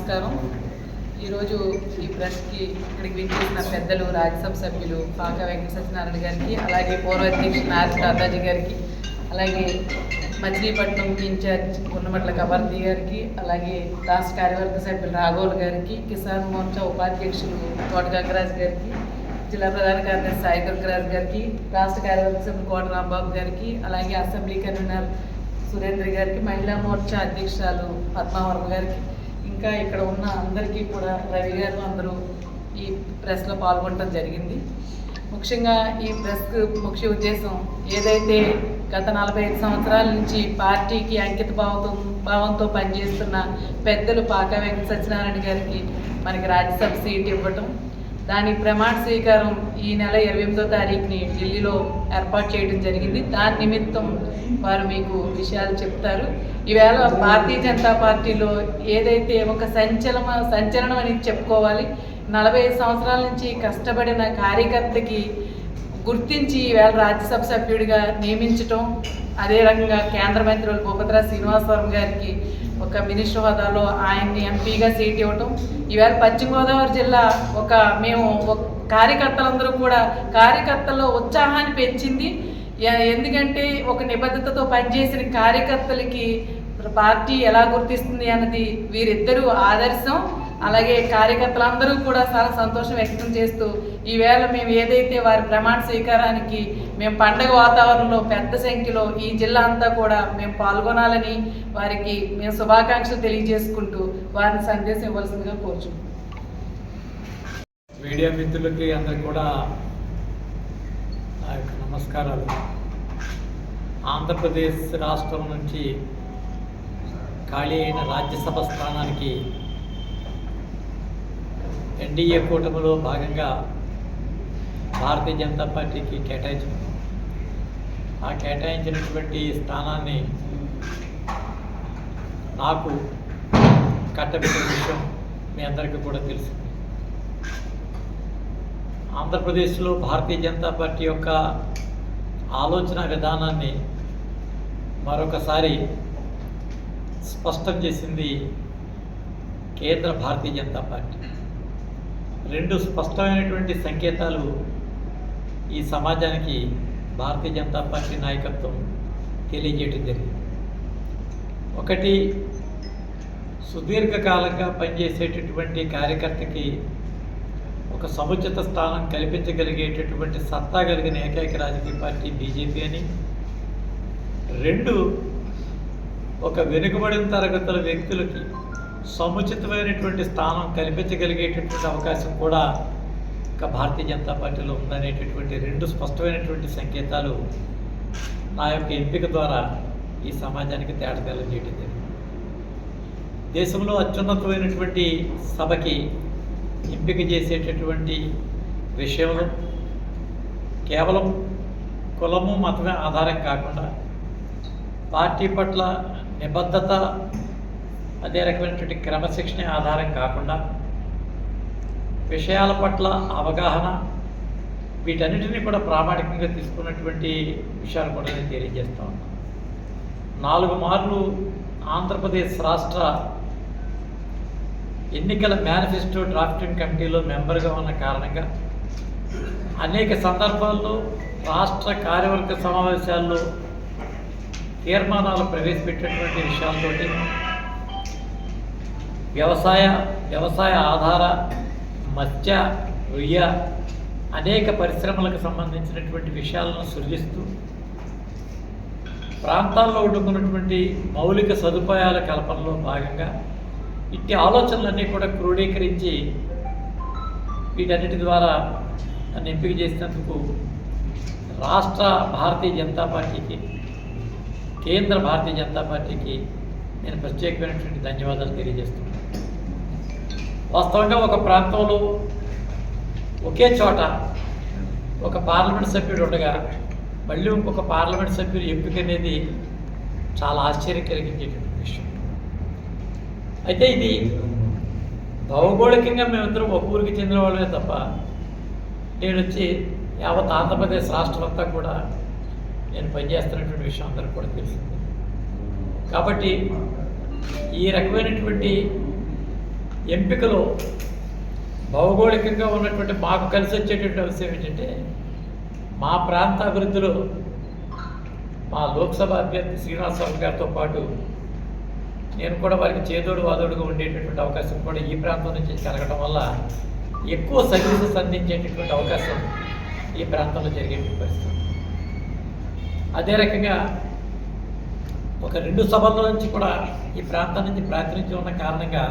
నమస్కారం. ఈరోజు ఈ ప్రెస్కి ఇక్కడికి విచ్చేసిన పెద్దలు, రాజ్యసభ సభ్యులు పాక వెంకట సత్యనారాయణ గారికి, అలాగే పూర్వ అధ్యక్షుడు నారాయణ తాతాజీ గారికి, అలాగే మచిలీపట్నం ఇన్ఛార్జ్ ఉన్నమట్ల కబర్దీ గారికి, అలాగే రాష్ట్ర కార్యవర్గ సభ్యులు రాఘవులు గారికి, కిసాన్ మోర్చా ఉపాధ్యక్షులు తోట గంగరాజు గారికి, జిల్లా ప్రధాన కార్యదర్శి సాయి దుర్గరాజు గారికి, రాష్ట్ర కార్యవర్గ సభ్యులు కోట రాంబాబు గారికి, అలాగే అసెంబ్లీ కన్వీనర్ సురేంద్ర గారికి, మహిళా మోర్చా అధ్యక్షురాలు పద్మావర్మ గారికి, ఇంకా ఇక్కడ ఉన్న అందరికీ కూడా రవి గారు అందరూ ఈ ప్రెస్లో పాల్గొనడం జరిగింది. ముఖ్యంగా ఈ ప్రెస్కు ముఖ్య ఉద్దేశం ఏదైతే గత 45 సంవత్సరాల నుంచి పార్టీకి అంకిత భావంతో పనిచేస్తున్న పెద్దలు పాక వెంకట సత్యనారాయణ గారికి మనకి రాజ్యసభ సీట్ ఇవ్వటం, దానికి ప్రమాణ స్వీకారం ఈ నెల 28వ తారీఖుని ఢిల్లీలో ఏర్పాటు చేయడం జరిగింది. దాని నిమిత్తం వారు మీకు విషయాలు చెప్తారు. ఈవేళ భారతీయ జనతా పార్టీలో ఏదైతే ఒక సంచలనం అని చెప్పుకోవాలి. 45 సంవత్సరాల నుంచి కష్టపడిన కార్యకర్తకి గుర్తించి ఈవేళ రాజ్యసభ సభ్యుడిగా నియమించటం, అదే రకంగా కేంద్ర మంత్రులు భూపతిరాజు శ్రీనివాసవరం గారికి ఒక మినిస్టర్ హోదాలో ఆయన్ని ఎంపీగా సీట్ ఇవ్వటం, ఈవేళ పశ్చిమ గోదావరి జిల్లా మేము కార్యకర్తలందరూ కూడా కార్యకర్తల్లో ఉత్సాహాన్ని పెంచింది. ఎందుకంటే ఒక నిబద్ధతతో పనిచేసిన కార్యకర్తలకి పార్టీ ఎలా గుర్తిస్తుంది అన్నది వీరిద్దరూ ఆదర్శం. అలాగే కార్యకర్తలందరూ కూడా చాలా సంతోషం వ్యక్తం చేస్తూ ఈవేళ మేము ఏదైతే వారి ప్రమాణ స్వీకారానికి మేము పండగ వాతావరణంలో పెద్ద సంఖ్యలో ఈ జిల్లా అంతా కూడా మేము పాల్గొనాలని వారికి మేము శుభాకాంక్షలు తెలియజేసుకుంటూ వారిని సందేశం ఇవ్వాల్సిందిగా కోరుచున్నాం. మీడియా మిత్రులకి అందరికి కూడా నా యొక్క నమస్కారాలు. ఆంధ్రప్రదేశ్ రాష్ట్రం నుంచి ఖాళీ అయిన రాజ్యసభ స్థానానికి ఎన్డీఏ కూటమిలో భాగంగా భారతీయ జనతా పార్టీకి కేటాయించారు. ఆ కేటాయించినటువంటి స్థానాన్ని నాకు కట్టబెట్టిన విషయం మీ అందరికీ కూడా తెలుసు. ఆంధ్రప్రదేశ్లో భారతీయ జనతా పార్టీ యొక్క ఆలోచన విధానాన్ని మరొకసారి స్పష్టం చేసింది కేంద్ర భారతీయ జనతా పార్టీ. 2 స్పష్టమైనటువంటి సంకేతాలు ఈ సమాజానికి భారతీయ జనతా పార్టీ నాయకత్వం తెలియజేయడం జరిగింది. ఒకటి, సుదీర్ఘకాలంగా పనిచేసేటటువంటి కార్యకర్తకి ఒక సముచిత స్థానం కల్పించగలిగేటటువంటి సత్తా కలిగిన ఏకైక రాజకీయ పార్టీ బీజేపీ అని. 2, ఒక వెనుకబడిన తరగతుల వ్యక్తులకి సముచితమైనటువంటి స్థానం కల్పించగలిగేటటువంటి అవకాశం కూడా ఒక భారతీయ జనతా పార్టీలో ఉందనేటటువంటి 2 స్పష్టమైనటువంటి సంకేతాలు నా యొక్క ఎంపిక ద్వారా ఈ సమాజానికి తేటతెల్లం చేయడం జరిగింది. దేశంలో అత్యున్నతమైనటువంటి సభకి ఎంపిక చేసేటటువంటి విషయంలో కేవలం కులము మతమే ఆధారం కాకుండా పార్టీ పట్ల నిబద్ధత, అదే రకమైనటువంటి క్రమశిక్షణ ఆధారం కాకుండా విషయాల పట్ల అవగాహన, వీటన్నిటినీ కూడా ప్రామాణికంగా తీసుకున్నటువంటి విషయాలు కూడా నేను తెలియజేస్తా ఉన్నాను. 4 మార్లు ఆంధ్రప్రదేశ్ రాష్ట్ర ఎన్నికల మేనిఫెస్టో డ్రాఫ్టింగ్ కమిటీలో మెంబర్గా ఉన్న కారణంగా అనేక సందర్భాల్లో రాష్ట్ర కార్యవర్గ సమావేశాల్లో తీర్మానాలు ప్రవేశపెట్టినటువంటి విషయాలతోటి వ్యవసాయ ఆధార, మత్స్య, రొయ్య అనేక పరిశ్రమలకు సంబంధించినటువంటి విషయాలను సృజిస్తూ ప్రాంతాల్లో ఉండుకున్నటువంటి మౌలిక సదుపాయాల కల్పనలో భాగంగా ఇట్టి ఆలోచనలన్నీ కూడా క్రోడీకరించి వీటన్నిటి ద్వారా నన్ను ఎంపిక చేసినందుకు రాష్ట్ర భారతీయ జనతా పార్టీకి, కేంద్ర భారతీయ జనతా పార్టీకి నేను ప్రత్యేకమైనటువంటి ధన్యవాదాలు తెలియజేస్తున్నాను. వాస్తవంగా ఒక ప్రాంతంలో ఒకే చోట ఒక పార్లమెంట్ సభ్యుడు ఉండగా మళ్ళీ ఇంకొక పార్లమెంట్ సభ్యుడు ఎంపిక అనేది చాలా ఆశ్చర్యం కలిగించేటువంటి విషయం. అయితే ఇది భౌగోళికంగా మేమిద్దరం ఒక ఊరికి చెందిన వాళ్ళమే తప్ప నేను వచ్చి యావత్ ఆంధ్రప్రదేశ్ రాష్ట్రం అంతా కూడా నేను పనిచేస్తున్నటువంటి విషయం అందరికీ కూడా తెలిసింది. కాబట్టి ఈ రకమైనటువంటి ఎంపికలో భౌగోళికంగా ఉన్నటువంటి మాకు కలిసి వచ్చేటువంటి విషయం ఏంటంటే మా ప్రాంత అభివృద్ధిలో మా లోక్సభ అభ్యర్థి శ్రీనివాసరావు గారితో పాటు నేను కూడా వారికి చేదోడు వాదోడుగా ఉండేటటువంటి అవకాశం కూడా ఈ ప్రాంతం నుంచి కలగడం వల్ల ఎక్కువ సర్వీసెస్ అందించేటటువంటి అవకాశం ఈ ప్రాంతంలో జరిగేటువంటి పరిస్థితి. అదే రకంగా ఒక 2 సభల నుంచి కూడా ఈ ప్రాంతం నుంచి ప్రాతినిధ్యం ఉన్న కారణంగా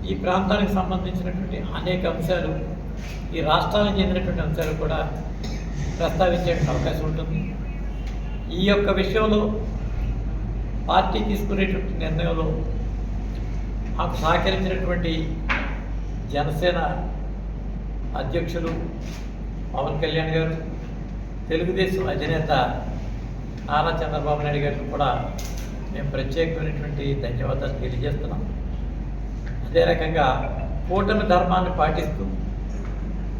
ఈ ప్రాంతానికి సంబంధించినటువంటి అనేక అంశాలు, ఈ రాష్ట్రానికి చెందినటువంటి అంశాలు కూడా ప్రస్తావించే అవకాశం ఉంటుంది. ఈ యొక్క విషయంలో పార్టీ తీసుకునేటువంటి నిర్ణయంలో మాకు సహకరించినటువంటి జనసేన అధ్యక్షులు పవన్ కళ్యాణ్ గారు, తెలుగుదేశం అధినేత నారా చంద్రబాబు నాయుడు గారికి కూడా మేము ప్రత్యేకమైనటువంటి ధన్యవాదాలు తెలియజేస్తున్నాం. అదే రకంగా కూటమి ధర్మాన్ని పాటిస్తూ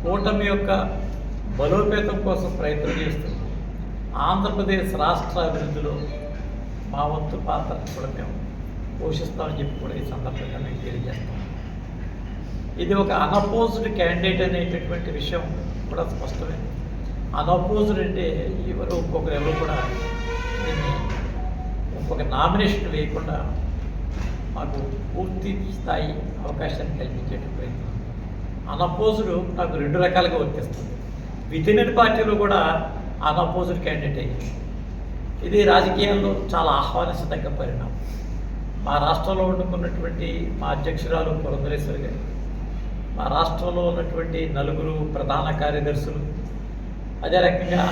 కూటమి యొక్క బలోపేతం కోసం ప్రయత్నం చేస్తూ ఆంధ్రప్రదేశ్ రాష్ట్ర అభివృద్ధిలో మా వంతు పాత్ర కూడా మేము పోషిస్తామని చెప్పి కూడా ఈ సందర్భంగా మేము తెలియజేస్తాం. ఇది ఒక అన్అపోజ్డ్ క్యాండిడేట్ అనేటటువంటి విషయం కూడా స్పష్టమే. అన్అపోజ్డ్ అంటే ఎవరు కూడా దీన్ని ఇంకొక నామినేషన్ వేయకుండా మాకు పూర్తి స్థాయి అవకాశాన్ని కల్పించేటువంటి ప్రయత్నం. అన్అపోజ్డ్ నాకు 2 రకాలుగా వర్తిస్తుంది. వితిన్ పార్టీలో కూడా అన్అపోజ్డ్ క్యాండిడేట్ అయ్యింది. ఇది రాజకీయాల్లో చాలా ఆహ్వానించదగ్గ పరిణామం. మా రాష్ట్రంలో ఉన్నటువంటి మా అధ్యక్షురాలు పురంధరేశ్వరి గారు, మా రాష్ట్రంలో ఉన్నటువంటి 4 ప్రధాన కార్యదర్శులు, అదే రకంగా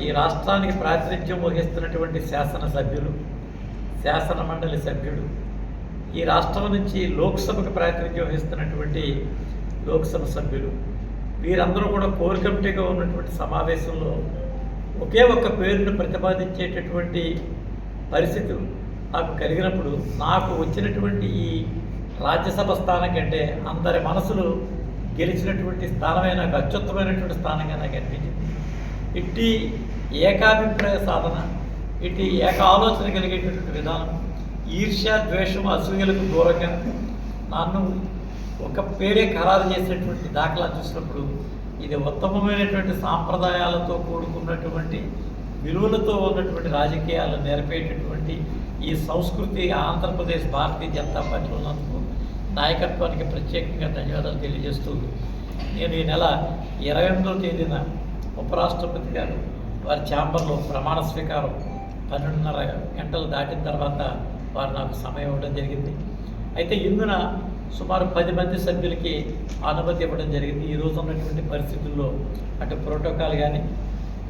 ఈ రాష్ట్రానికి ప్రాతినిధ్యం వహిస్తున్నటువంటి శాసనసభ్యులు, శాసన మండలి సభ్యుడు, ఈ రాష్ట్రం నుంచి లోక్సభకు ప్రాతినిధ్యం వహిస్తున్నటువంటి లోక్సభ సభ్యులు, వీరందరూ కూడా కోర్ కమిటీగా ఉన్నటువంటి సమావేశంలో ఒకే ఒక్క పేరును ప్రతిపాదించేటటువంటి పరిస్థితులు నాకు కలిగినప్పుడు నాకు వచ్చినటువంటి ఈ రాజ్యసభ స్థానం కంటే అందరి మనసులు గెలిచినటువంటి స్థానమే నాకు అత్యుత్తమైనటువంటి స్థానంగా నాకు అనిపించింది. ఇట్టి ఏకాభిప్రాయ సాధన, ఇట్టి ఏక ఆలోచన కలిగేటటువంటి విధానం, ఈర్ష్య, ద్వేషం, అసూయలకు దూరంగా నన్ను ఒక పేరే ఖరారు చేసినటువంటి దాఖలా చూసినప్పుడు ఇది ఉత్తమమైనటువంటి సాంప్రదాయాలతో కూడుకున్నటువంటి విలువలతో ఉన్నటువంటి రాజకీయాలు నేర్పేటటువంటి ఈ సంస్కృతి ఆంధ్రప్రదేశ్ భారతీయ జనతా పార్టీలో ఉన్నందుకు నాయకత్వానికి ప్రత్యేకంగా ధన్యవాదాలు తెలియజేస్తూ నేను ఈ నెల 28వ తేదీన ఉపరాష్ట్రపతి గారు వారి ఛాంబర్లో ప్రమాణ స్వీకారం 12:30 గంటలు దాటిన తర్వాత వారు నాకు సమయం ఇవ్వడం జరిగింది. అయితే ఇందున సుమారు 10 మంది సభ్యులకి అనుమతి ఇవ్వడం జరిగింది. ఈరోజు ఉన్నటువంటి పరిస్థితుల్లో అటు ప్రోటోకాల్ కానీ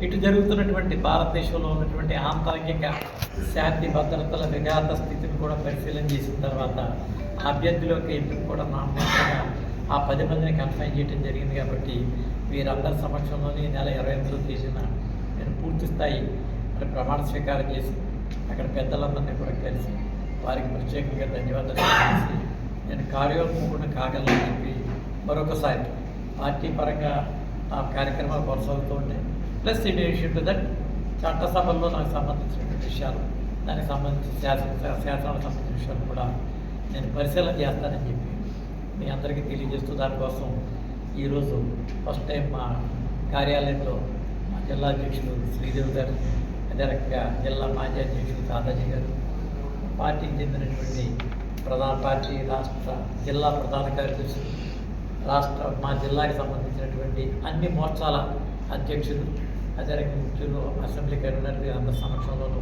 ఇటు జరుగుతున్నటువంటి భారతదేశంలో ఉన్నటువంటి ఆంతరంగిక శాంతి భద్రతల విఘాత స్థితిని కూడా పరిశీలన చేసిన తర్వాత అభ్యర్థులకు ఎంపిక కూడా నామినేషన్గా ఆ 10 మందిని కన్ఫైన్ చేయడం జరిగింది. కాబట్టి వీరందరి సమక్షంలోనే ఈ నెల 28వ తేదీన నేను పూర్తి స్థాయి ప్రమాణ స్వీకారం చేసి అక్కడ పెద్దలందరినీ కూడా కలిసి వారికి ప్రత్యేకంగా ధన్యవాదాలు తెలియజేసి నేను కార్యోన్ముఖుడిని కాగలని చెప్పి మరొకసారి పార్టీ పరంగా ఆ కార్యక్రమాలు కొనసాగుతూ ఉంటాయి. Plus in addition to that చట్టసభల్లో నాకు సంబంధించినటువంటి విషయాలు, దానికి సంబంధించి శాసనాలకు సంబంధించిన విషయాలు కూడా నేను పరిశీలన చేస్తానని చెప్పి మీ అందరికీ తెలియజేస్తూ దానికోసం ఈరోజు ఫస్ట్ టైం మా కార్యాలయంలో మా జిల్లా అధ్యక్షులు శ్రీదేవి గారు, అదే రకంగా జిల్లా మాజీ అధ్యక్షులు దాదాజీ గారు, పార్టీకి చెందినటువంటి పార్టీ రాష్ట్ర జిల్లా ప్రధాన కార్యదర్శులు, మా జిల్లాకి సంబంధించినటువంటి అన్ని మోర్చాల అధ్యక్షులు, అదే రకంగా ముఖ్యులు, అసెంబ్లీ కన్వీనర్ అందరి సమక్షంలోనూ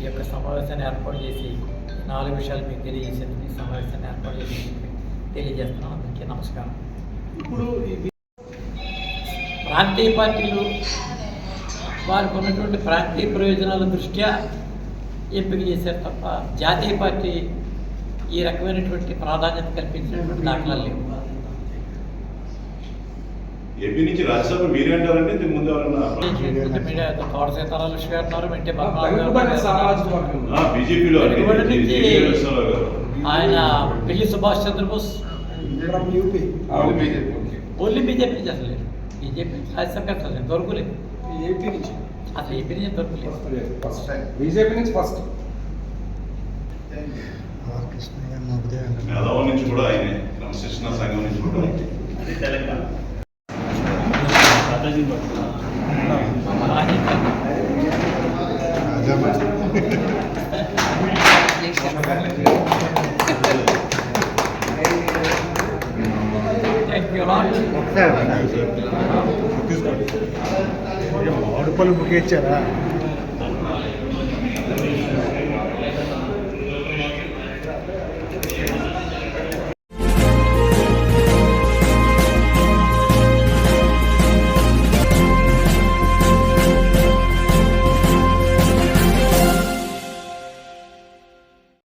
ఈ యొక్క సమావేశాన్ని ఏర్పాటు చేసి 4 విషయాలు మీకు తెలియజేసేందుకు ఈ సమావేశాన్ని ఏర్పాటు చేసి తెలియజేస్తున్నాను. అందరికీ నమస్కారం. ఇప్పుడు ప్రాంతీయ పార్టీలు వారికి ఉన్నటువంటి ప్రాంతీయ ప్రయోజనాల దృష్ట్యా ఎంపిక చేశారు తప్ప జాతీయ పార్టీ ఈ రకమైనటువంటి ప్రాధాన్యత కల్పించినటువంటి దాఖలాలు లేవు. ఏపీ నుంచి రాజ్యసభ మీరే అంటారంటే ఇంతకు ముందు మీడియా తోట సీతారామకృష్ణ గారు ఉన్నారు, వెంటే బీజేపీలో ఆయన పిల్లి సుభాష్ చంద్రబోస్ ఓన్లీ బీజేపీ నుంచి అసలు లేదు. బీజేపీ రాజ్యసభ అసలు దొరకలేదు. ఏపీ నుంచి అసలు ఏపీ నుంచి దొరకలేదు. బీజేపీ నుంచి ఫస్ట్ మేధావుల నుంచి కూడా ఆయనే, క్రమశిక్షణ సంఘం నుంచి కూడా థ్యాంక్ యూ లాట్. మామిడి పళ్ళు బుక్ ఇచ్చారా?